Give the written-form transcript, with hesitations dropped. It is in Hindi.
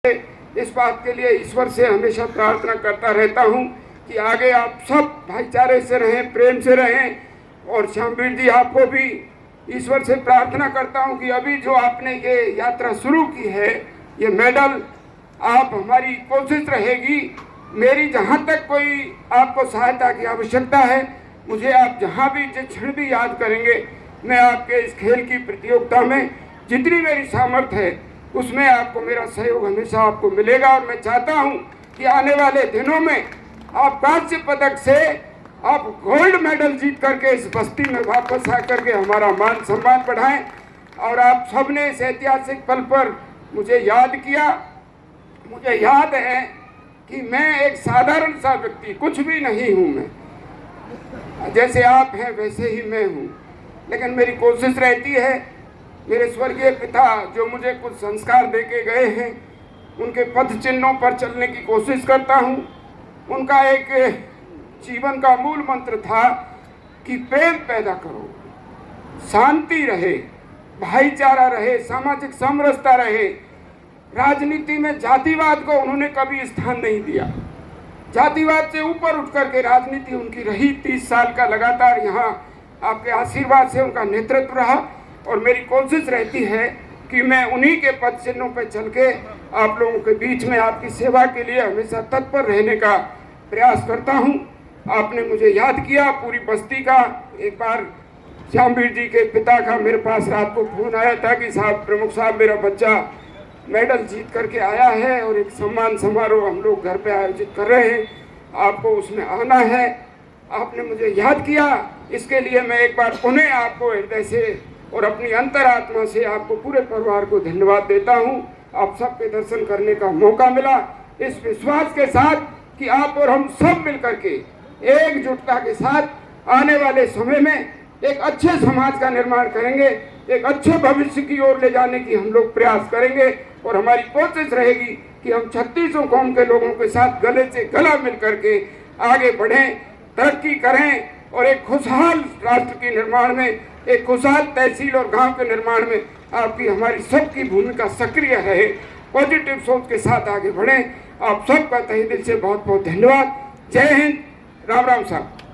इस बात के लिए ईश्वर से हमेशा प्रार्थना करता रहता हूँ कि आगे आप सब भाईचारे से रहें, प्रेम से रहें। और श्यामवीर जी, आपको भी ईश्वर से प्रार्थना करता हूँ कि अभी जो आपने ये यात्रा शुरू की है, ये मेडल, आप हमारी कोशिश रहेगी, मेरी जहाँ तक कोई आपको सहायता की आवश्यकता है, मुझे आप जहाँ भी जिस क्षण भी याद करेंगे, मैं आपके इस खेल की प्रतियोगिता में जितनी मेरी सामर्थ्य है उसमें आपको मेरा सहयोग हमेशा आपको मिलेगा। और मैं चाहता हूं कि आने वाले दिनों में आप कांस्य पदक से आप गोल्ड मेडल जीत करके इस बस्ती में वापस आकर के हमारा मान सम्मान बढ़ाएं। और आप सबने इस ऐतिहासिक पल पर मुझे याद किया। मुझे याद है कि मैं एक साधारण सा व्यक्ति, कुछ भी नहीं हूं मैं, जैसे आप हैं वैसे ही मैं हूं, लेकिन मेरी कोशिश रहती है, मेरे स्वर्गीय पिता जो मुझे कुछ संस्कार दे के गए हैं, उनके पथ चिन्हों पर चलने की कोशिश करता हूं। उनका एक जीवन का मूल मंत्र था कि प्रेम पैदा करो, शांति रहे, भाईचारा रहे, सामाजिक समरसता रहे। राजनीति में जातिवाद को उन्होंने कभी स्थान नहीं दिया। जातिवाद से ऊपर उठ करके राजनीति उनकी रही। 30 साल का लगातार यहाँ आपके आशीर्वाद से उनका नेतृत्व रहा। और मेरी कोशिश रहती है कि मैं उन्हीं के पद चिन्हों पर चल के आप लोगों के बीच में आपकी सेवा के लिए हमेशा तत्पर रहने का प्रयास करता हूं। आपने मुझे याद किया, पूरी बस्ती का। एक बार श्यामवीर जी के पिता का मेरे पास रात को फोन आया था कि साहब, प्रमुख साहब, मेरा बच्चा मेडल जीत करके आया है और एक सम्मान समारोह हम लोग घर पे आयोजित कर रहे हैं, आपको उसमें आना है। आपने मुझे याद किया, इसके लिए मैं एक बार पुनः आपको हृदय से और अपनी अंतरात्मा से आपको पूरे परिवार को धन्यवाद देता हूं। आप सबके दर्शन करने का मौका मिला, इस विश्वास के साथ कि आप और हम सब मिलकर के एकजुटता के साथ आने वाले समय में एक अच्छे समाज का निर्माण करेंगे, एक अच्छे भविष्य की ओर ले जाने की हम लोग प्रयास करेंगे। और हमारी कोशिश रहेगी कि हम 36 कौम के लोगों के साथ गले से गला मिल करके आगे बढ़ें, तरक्की करें और एक खुशहाल राष्ट्र के निर्माण में, एक खुशहाल तहसील और गांव के निर्माण में आपकी हमारी सबकी भूमिका सक्रिय रहे। पॉजिटिव सोच के साथ आगे बढ़ें। आप सबका तहे दिल से बहुत बहुत धन्यवाद। जय हिंद, राम राम साहब।